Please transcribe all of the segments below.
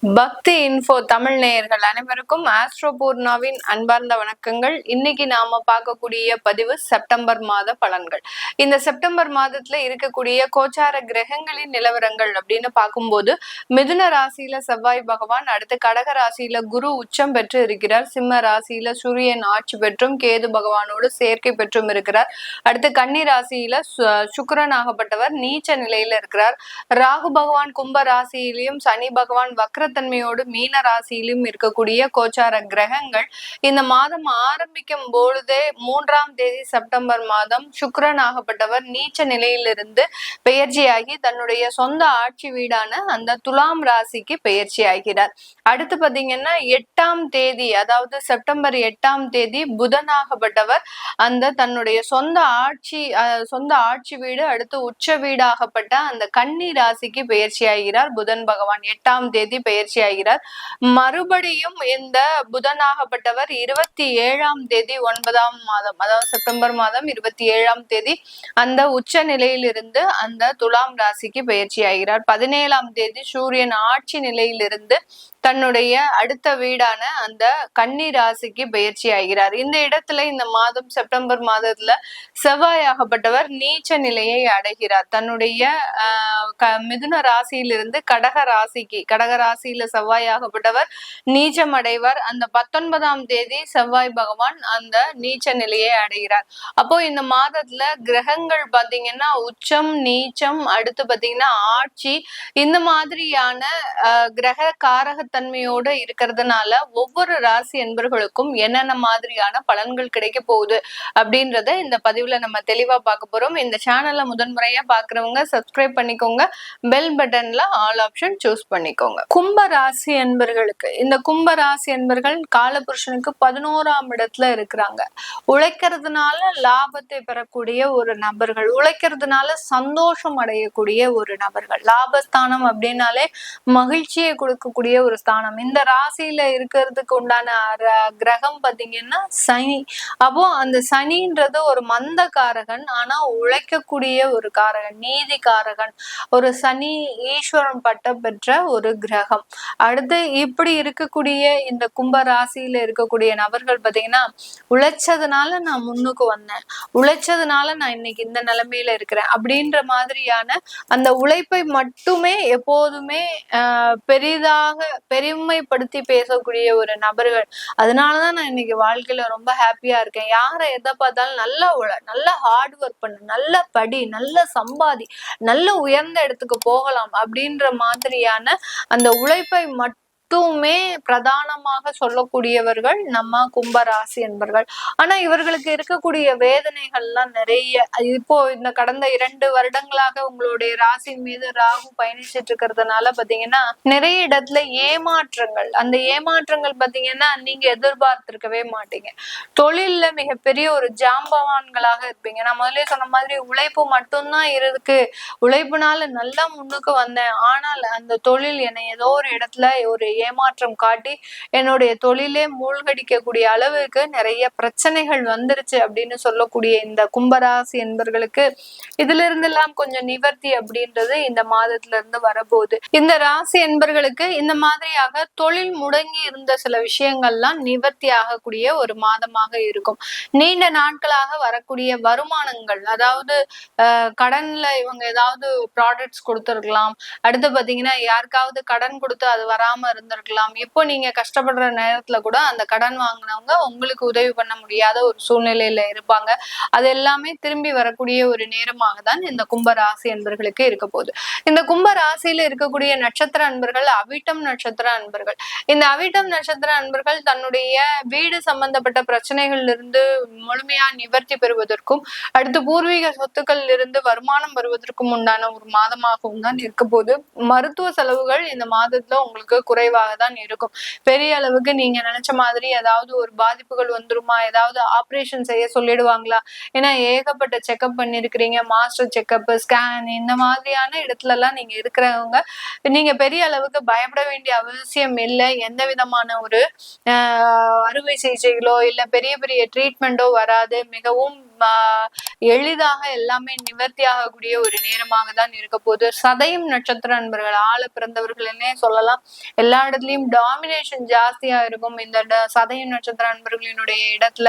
பக்தி இன்ஃபோ தமிழ் நேயர்கள் அனைவருக்கும் ஆஸ்ட்ரோ பூர்ணாவின் அன்பார்ந்த வணக்கங்கள். இன்னைக்கு நாம பார்க்கக்கூடிய பதிவு செப்டம்பர் மாத பலன்கள். இந்த செப்டம்பர் மாதத்துல இருக்கக்கூடிய கோச்சார கிரகங்களின் நிலவரங்கள் அப்படின்னு பார்க்கும்போது, மிதுன ராசியில செவ்வாய் பகவான், அடுத்து கடக ராசியில குரு உச்சம் பெற்று இருக்கிறார். சிம்ம ராசியில சூரியன் ஆட்சி பெற்றும் கேது பகவானோடு சேர்க்கை பெற்றும் இருக்கிறார். அடுத்து கன்னி ராசியில சுக்கிரன் ஆகப்பட்டவர் நீச்ச நிலையில இருக்கிறார். ராகு பகவான் கும்ப ராசியிலையும் சனி பகவான் வக்ரத்தன்மையோடு மீன ராசியிலும் இருக்கக்கூடிய கோச்சார கிரகங்கள் இந்த மாதம் ஆரம்பிக்கும் பொழுதே 3ஆம் தேதி செப்டம்பர் மாதம் சுக்கிரன் ஆகப்பட்டவர் நீச்ச நிலையிலிருந்து பெயர்ச்சியாகி தன்னுடைய சொந்த ஆட்சி வீடான அந்த துலாம் ராசிக்கு பெயர்ச்சி ஆகிறார். அடுத்து பாத்தீங்கன்னா 8ஆம் தேதி, அதாவது செப்டம்பர் 8ஆம் தேதி புதனாகப்பட்டவர் அந்த தன்னுடைய சொந்த ஆட்சி வீடு அடுத்து உச்ச வீடாகப்பட்ட அந்த கன்னி ராசிக்கு பெயர்ச்சி ஆகிறார். புதன் பகவான் 8ஆம் தேதி பெயர்ச்சி ஆகிறார். மறுபடியும் இந்த புதனாகப்பட்டவர் 27ஆம் தேதி 9ஆம் மாதம், அதாவது செப்டம்பர் மாதம் 27ஆம் தேதி அந்த உச்ச நிலையிலிருந்து அந்த துலாம் ராசிக்கு பெயர்ச்சி ஆகிறார். 17ஆம் தேதி சூரியன் ஆட்சி நிலையிலிருந்து தன்னுடைய அடுத்த வீடான அந்த கன்னி ராசிக்கு பயிற்சி ஆகிறார். இந்த இடத்துல இந்த மாதம் செப்டம்பர் மாதத்துல செவ்வாயாகப்பட்டவர் நீச்ச நிலையை அடைகிறார். தன்னுடைய மிதுன ராசியிலிருந்து கடக ராசியில செவ்வாயாகப்பட்டவர் நீச்சம் அடைவார். அந்த 19ஆம் தேதி செவ்வாய் பகவான் அந்த நீச்ச நிலையை அடைகிறார். அப்போ இந்த மாதத்துல கிரகங்கள் பாத்தீங்கன்னா உச்சம் நீச்சம் அடுத்து பாத்தீங்கன்னா ஆட்சி இந்த மாதிரியான கிரக காரகத்தன்மையோட இருக்கிறதுனால ஒவ்வொரு ராசி என்பர்களுக்கும் என்னென்ன மாதிரியான பலன்கள் கிடைக்க போகுது அப்படின்றத இந்த பதிவுல நம்ம தெளிவா பார்க்க போறோம். இந்த சேனல்ல முதன்முறையா பாக்குறவங்க சப்ஸ்கிரைப் பண்ணிக்கோங்க, பெல் பட்டன்ல ஆல் ஆப்ஷன் சூஸ் பண்ணிக்கோங்க. கும்ப ராசி என்பர்களுக்கு, இந்த கும்ப ராசி என்பர்கள் காலபுருஷனுக்கு 11ஆம் இடத்துல இருக்கிறாங்க. உழைக்கிறதுனால லாபத்தை பெறக்கூடிய ஒரு நபர்கள், உழைக்கிறதுனால சந்தோஷம் அடையக்கூடிய ஒரு நபர்கள். லாபஸ்தானம் அப்படின்னாலே மகிழ்ச்சியை கொடுக்கக்கூடிய ஒரு ஸ்தானம். இந்த ராசியில இருக்கிறதுக்கு உண்டான கிரகம் பாத்தீங்கன்னா சனி. அப்போ அந்த சனின்றது ஒரு மந்த காரகன், ஆனா உழைக்கக்கூடிய ஒரு காரகன், நீதி காரகன், ஒரு சனி ஈஸ்வரன் பட்டம் பெற்ற ஒரு கிரகம். அடுத்து இப்படி இருக்கக்கூடிய இந்த கும்ப ராசியில இருக்கக்கூடிய நபர்கள் பாத்தீங்கன்னா உழைச்சதுனால நான் முன்னுக்கு வந்தேன், உழைச்சதுனால நான் இன்னைக்கு இந்த நிலைமையில இருக்கிறேன் அப்படின்ற மாதிரியான அந்த உழைப்பை மட்டுமே எப்போதுமே பெருமைப்படுத்தி பேசக்கூடிய ஒரு நபர்கள். அதனாலதான் நான் இன்னைக்கு வாழ்க்கையில ரொம்ப ஹாப்பியா இருக்கேன். யாரை எதை பார்த்தாலும் நல்லா ஹார்ட் ஒர்க் பண்ணு, நல்லா படி, நல்லா சம்பாதி, நல்ல உயர்ந்த இடத்துக்கு போகலாம் அப்படின்ற மாதிரியான அந்த உழைப்பை மட்டுமே பிரதானமாக சொல்லக்கூடியவர்கள் நம்ம கும்பராசி என்பர்கள். ஆனா இவர்களுக்கு இருக்கக்கூடிய வேதனைகள்லாம் நிறைய. இப்போ இந்த கடந்த 2 வருடங்களாக உங்களுடைய ராசி மீது ராகு பயணிச்சிட்டு இருக்கிறதுனால பாத்தீங்கன்னா நிறைய இடத்துல ஏமாற்றங்கள், அந்த ஏமாற்றங்கள் பாத்தீங்கன்னா நீங்க எதிர்பார்த்திருக்கவே மாட்டீங்க. தொழில்ல மிகப்பெரிய ஒரு ஜாம்பவான்களாக இருப்பீங்க. நான் முதலே சொன்ன மாதிரி உழைப்பு மட்டும்தான் இருக்கு, உழைப்புனால நல்லா முன்னுக்கு வந்தேன், ஆனால் அந்த தொழில் என்னை ஏதோ ஒரு இடத்துல ஒரு ஏமாற்றம் காட்டி என்னுடைய தொழிலே மூழ்கடிக்கக்கூடிய அளவுக்கு நிறைய பிரச்சனைகள் வந்துருச்சு அப்படின்னு சொல்லக்கூடிய இந்த கும்பராசி என்பர்களுக்கு இதுல இருந்து எல்லாம் கொஞ்சம் நிவர்த்தி அப்படின்றது இந்த மாதத்துல இருந்து வரப்போகுது. இந்த ராசி என்பர்களுக்கு இந்த மாதிரியாக தொழில் முடங்கி இருந்த சில விஷயங்கள்லாம் நிவர்த்தி ஆகக்கூடிய ஒரு மாதமாக இருக்கும். நீண்ட நாட்களாக வரக்கூடிய வருமானங்கள், அதாவது கடன்ல இவங்க ஏதாவது ப்ராடக்ட்ஸ் கொடுத்துருக்கலாம், அடுத்து பாத்தீங்கன்னா யாருக்காவது கடன் கொடுத்து அது வராம இருந்திருக்கலாம். இப்போ நீங்க கஷ்டப்படுற நேரத்துல கூட அந்த கடன் வாங்கினவங்க உங்களுக்கு உதவி பண்ண முடியாத ஒரு சூழ்நிலையில இருப்பாங்க. அது எல்லாமே திரும்பி வரக்கூடிய ஒரு நேரமாக தான் இந்த கும்ப ராசி என்பர்களுக்கு இருக்க போகுது. இந்த கும்ப ராசியில இருக்கக்கூடிய நட்சத்திர அன்பர்கள் அவிட்டம் நட்சத்திர அன்பர்கள். இந்த அவிட்டம் நட்சத்திர அன்பர்கள் தன்னுடைய வீடு சம்பந்தப்பட்ட பிரச்சனைகள்ல இருந்து முழுமையா நிவர்த்தி பெறுவதற்கும் அடுத்து பூர்வீக சொத்துக்கள் இருந்து வருமானம் வருவதற்கும் உண்டான ஒரு மாதமாகவும் தான் இருக்க போகுது. மருத்துவ செலவுகள் இந்த மாதத்துல உங்களுக்கு குறைவாக தான் இருக்கும். பெரிய அளவுக்கு நீங்க நினைச்ச மாதிரி ஏதாவது ஒரு பாதிப்புகள் வந்துருமா, ஏதாவது ஆபரேஷன் செய்ய சொல்லிடுவாங்களா, ஏன்னா ஏகப்பட்ட செக்அப் பண்ணிருக்கிறீங்க, மாஸ்டர் செக்அப், ஸ்கேன், இந்த மாதிரியான இடத்துல எல்லாம் நீங்க இருக்கிறவங்க நீங்க பெரிய அளவுக்கு பயப்பட வேண்டிய அவசியம் இல்லை. எந்த விதமான ஒரு அறுவை சிகிச்சைகளோ இல்ல பெரிய பெரிய ட்ரீட்மெண்டோ வராது. மிகவும் எளிதாக எல்லாமே நிவர்த்தி ஆகக்கூடிய ஒரு நேரமாக தான் இருக்க போகுது. சதயம் நட்சத்திர அன்பர்கள் ஆள பிறந்தவர்கள்னே சொல்லலாம். எல்லா இடத்துலயும் டாமினேஷன் ஜாஸ்தியா இருக்கும் இந்த சதயம் நட்சத்திர அன்பர்களினுடைய இடத்துல.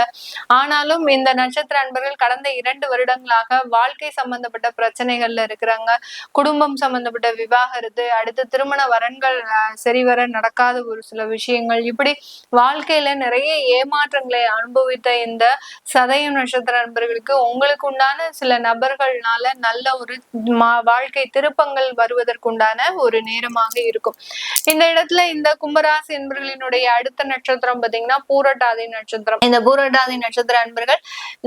ஆனாலும் இந்த நட்சத்திர அன்பர்கள் கடந்த 2 வருடங்களாக வாழ்க்கை சம்பந்தப்பட்ட பிரச்சனைகள்ல இருக்கிறாங்க. குடும்பம் சம்பந்தப்பட்ட விவாகரத்து, அடுத்து திருமண வரன்கள் சரிவர நடக்காத ஒரு சில விஷயங்கள், இப்படி வாழ்க்கையில நிறைய ஏமாற்றங்களை அனுபவித்த இந்த சதயம் நட்சத்திர நண்பர்களுக்கு உங்களுக்கு உண்டான சில நபர்கள்னால நல்ல ஒரு வாழ்க்கை திருப்பங்கள் வருவதற்குண்டான ஒரு நேரமாக இருக்கும். இந்த இடத்துல இந்த கும்பராசி என்பர்களினுடைய அடுத்த நட்சத்திரம் பாத்தீங்கன்னா பூரட்டாதி நட்சத்திரம். இந்த பூரட்டாதி நட்சத்திர அன்பர்கள்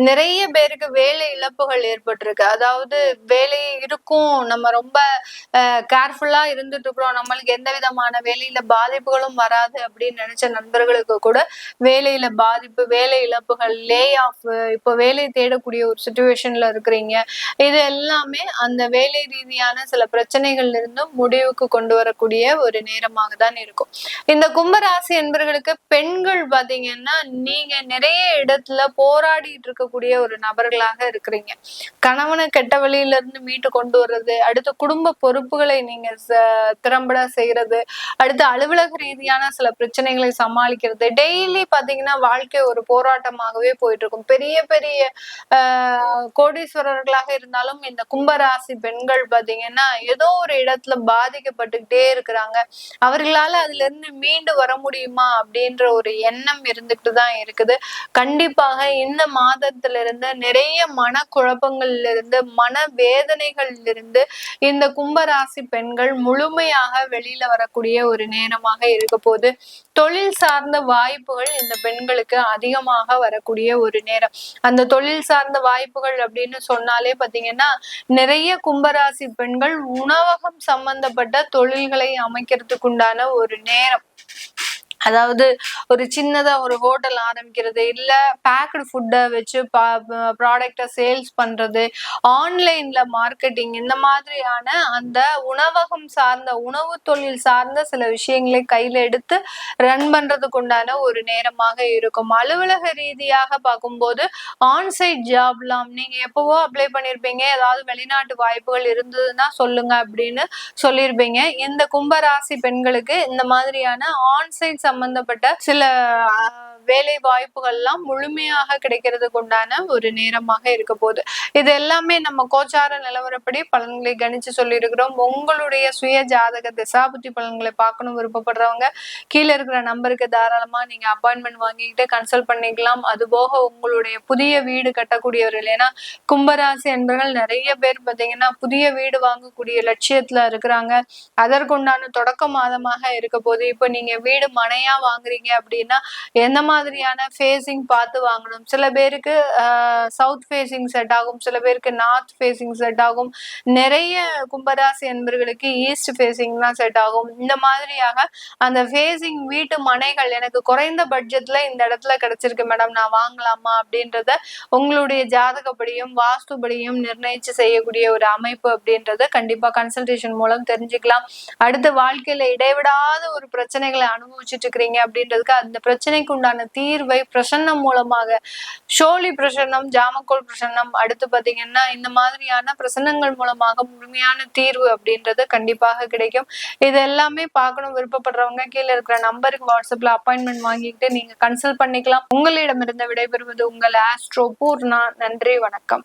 நிறைய பேருக்கு வேலை இழப்புகள் ஏற்பட்டிருக்கு. அதாவது வேலை இருக்கும், நம்ம ரொம்ப கேர்ஃபுல்லா இருந்துட்டு இருக்கிறோம், நம்மளுக்கு எந்த விதமான வேலையில பாதிப்புகளும் வராது அப்படின்னு நினைச்ச நண்பர்களுக்கு கூட வேலையில பாதிப்பு, வேலை இழப்புகள், லே ஆஃப், இப்போ வேலை தேடக்கூடிய ஒரு சிச்சுவேஷன்ல இருக்கிறீங்க. இது எல்லாமே அந்த வேலை ரீதியான சில பிரச்சனைகள்ல இருந்து முடிவுக்கு கொண்டு வரக்கூடிய ஒரு நேரமாக தான் இருக்கும். இந்த கும்பராசி என்பவர்களுக்கு பெண்கள் பாத்தீங்கன்னா நீங்க நிறைய இடத்துல போராடிட்டு இருக்கக்கூடிய ஒரு நபர்களாக இருக்கிறீங்க. கணவனை கெட்ட வழியில இருந்து மீட்டு கொண்டு வர்றது, அடுத்து குடும்ப பொறுப்புகளை நீங்க திறம்பட செய்யறது, அடுத்து அலுவலக ரீதியான சில பிரச்சனைகளை சமாளிக்கிறது, டெய்லி பாத்தீங்கன்னா வாழ்க்கை ஒரு போராட்டமாகவே போயிட்டு இருக்கும். பெரிய பெரிய கோடீஸ்வரர்களாக இருந்தாலும் இந்த கும்பராசி பெண்கள் பாத்தீங்கன்னா ஏதோ ஒரு இடத்துல பாதிக்கப்பட்டுக்கிட்டே இருக்கிறாங்க. அவர்களால அதுல இருந்து மீண்டு வர முடியுமா அப்படின்ற ஒரு எண்ணம் இருந்துட்டு தான் இருக்குது. கண்டிப்பாக இந்த மாதத்துல இருந்து நிறைய மனக்குழப்பங்கள்ல இருந்து, மன வேதனைகள்ல இருந்து இந்த கும்பராசி பெண்கள் முழுமையாக வெளியில வரக்கூடிய ஒரு நேரமாக இருக்க போது. தொழில் சார்ந்த வாய்ப்புகள் இந்த பெண்களுக்கு அதிகமாக வரக்கூடிய ஒரு நேரம். அந்த தொழில் சார்ந்த வாய்ப்புகள் அப்படின்னு சொன்னாலே பாத்தீங்கன்னா நிறைய கும்பராசி பெண்கள் உணவகம் சம்பந்தப்பட்ட தொழில்களை அமைக்கிறதுக்கு உண்டான ஒரு நேரம். அதாவது ஒரு சின்னதா ஒரு ஹோட்டல் ஆரம்பிக்கிறது, இல்ல பேக்டு ஃபுட்டை வச்சு ப்ராடக்டை சேல்ஸ் பண்றது, ஆன்லைன்ல மார்க்கெட்டிங், இந்த மாதிரியான அந்த உணவகம் சார்ந்த உணவு தொழில் சார்ந்த சில விஷயங்களை கையில எடுத்து ரன் பண்றதுக்கு உண்டான ஒரு நேரமாக இருக்கும். அலுவலக ரீதியாக பார்க்கும்போது ஆன்சைட் ஜாப்லாம் நீங்க எப்பவோ அப்ளை பண்ணிருப்பீங்க, ஏதாவது வெளிநாட்டு வாய்ப்புகள் இருந்ததுன்னா சொல்லுங்க அப்படின்னு சொல்லியிருப்பீங்க. இந்த கும்பராசி பெண்களுக்கு இந்த மாதிரியான ஆன்சைட் சம்பந்தப்பட்ட சில வேலை வாய்ப்புகள் எல்லாம் முழுமையாக கிடைக்கிறதுக்கு உண்டான ஒரு நேரமாக இருக்க போகுது. இது எல்லாமே நம்ம கோச்சார நிலவரப்படி பலன்களை கணிச்சு சொல்லி இருக்கிறோம். உங்களுடைய சுய ஜாதக திசாபுத்தி பலன்களை பார்க்கணும் விருப்பப்படுறவங்க கீழே இருக்கிற நம்பருக்கு தாராளமா நீங்க அப்பாயின்மெண்ட் வாங்கிக்கிட்டு கன்சல்ட் பண்ணிக்கலாம். அது போக உங்களுடைய புதிய வீடு கட்டக்கூடியவர்கள், ஏன்னா கும்பராசி என்பவர்கள் நிறைய பேர் பார்த்தீங்கன்னா புதிய வீடு வாங்கக்கூடிய லட்சியத்துல இருக்கிறாங்க. அதற்குண்டான தொடக்க மாதமாக இருக்க போது. இப்ப நீங்க வீடு மனையா வாங்குறீங்க அப்படின்னா எந்த மாதிரியான ஃபேசிங் பார்த்து வாங்கணும். சில பேருக்கு சவுத் ஃபேசிங் செட் ஆகும், சில பேருக்கு நார்த் ஃபேசிங் செட் ஆகும், நிறைய கும்பராசி என்பவர்களுக்கு ஈஸ்ட் ஃபேசிங் தான் செட் ஆகும். இந்த மாதிரியாக அந்த ஃபேசிங் வீட்டு மனைகள் எனக்கு குறைந்த பட்ஜெட்ல இந்த இடத்துல கிடைச்சிருக்கு மேடம், நான் வாங்கலாமா அப்படின்றத உங்களுடைய ஜாதகப்படியும் வாஸ்துபடியும் நிர்ணயிச்சு செய்யக்கூடிய ஒரு அமைப்பு அப்படின்றத கண்டிப்பா கன்சல்டேஷன் மூலம் தெரிஞ்சுக்கலாம். அடுத்த வாழ்க்கையில இடைவிடாத ஒரு பிரச்சனைகளை அனுபவிச்சுட்டு இருக்கிறீங்க அப்படின்றதுக்கு அந்த பிரச்சனைக்கு உண்டான தீர்வை பிரசன்னம் மூலமாக, ஷோலி பிரசன்னம், ஜாமக்கோல் பிரசன்னம், அடுத்து பாத்தீங்கன்னா இந்த மாதிரியான பிரசன்னங்கள் மூலமாக முழுமையான தீர்வு அப்படின்றது கண்டிப்பாக கிடைக்கும். இது எல்லாமே பார்க்கணும் விருப்பப்படுறவங்க கீழே இருக்கிற நம்பருக்கு வாட்ஸ்அப்ல அப்பாயின்மெண்ட் வாங்கிக்கிட்டு நீங்க கன்சல்ட் பண்ணிக்கலாம். உங்களிடமிருந்து விடைபெறுவது உங்கள் ஆஸ்ட்ரோ பூர்ணா. நன்றி, வணக்கம்.